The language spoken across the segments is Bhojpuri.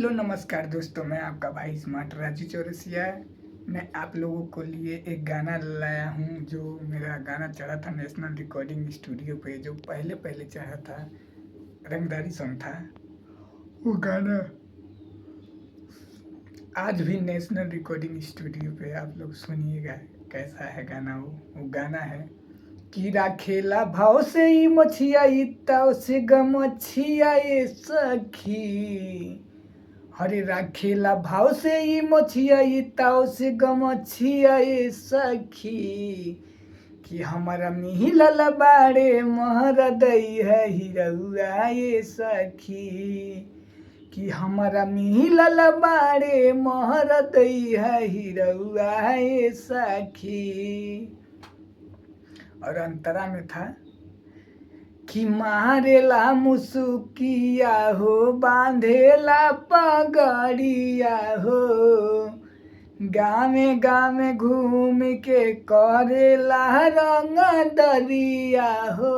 हेलो नमस्कार दोस्तों, मैं आपका भाई स्मार्ट राजू चौरसिया। मैं आप लोगों को लिए एक गाना लाया हूँ। जो मेरा गाना चढ़ा था नेशनल रिकॉर्डिंग स्टूडियो पे, जो पहले पहले चढ़ा था, रंगदारी सॉन्ग था। वो गाना आज भी नेशनल रिकॉर्डिंग स्टूडियो पे आप लोग सुनिएगा। कैसा है गाना? वो गाना है कि राखेला भाव से ही मछिया ताव से गमछिया ये सखी। हरे राखेला भाव से ही मछिया ताव से गमछिया ये सखी। कि हमारा मिहिलल बाड़े महर दई है हिरौआ ये सखी। कि हमारा मिहिलल बाड़े महर दई है हिरौआ ये सखी। और अंतरा में था कि मारेला मुसुकिया हो, बांधेला पगड़िया हो, गामे गामे घूम के करेला रंग दरिया हो।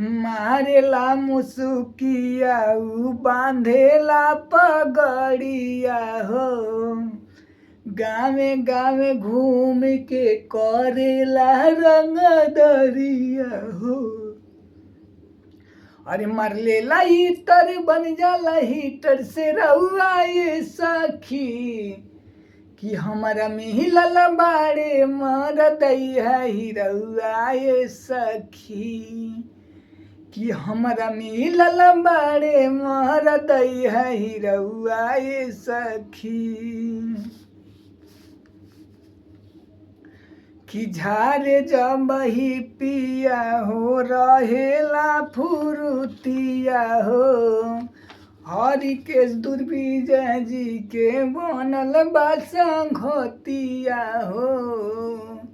मारेला मुसुकिया बांधेला पगड़िया हो, गावे गावे घूम के करेला रंग दरिया हो। अरे मर लेला हीटर बन जाला हीटर से रहुआ ये सखी। कि हमारा मिहिलल बाड़े मर दई है हिरौआ ये सखी। कि हमारा मिहिलल बाड़े मर दई है हिरौआ ये सखी। कि झारे जबही पिया हो, रहेला फुरुतिया हो, हरिकेश दुर्विजय जी के बनल बा संघतिया हो।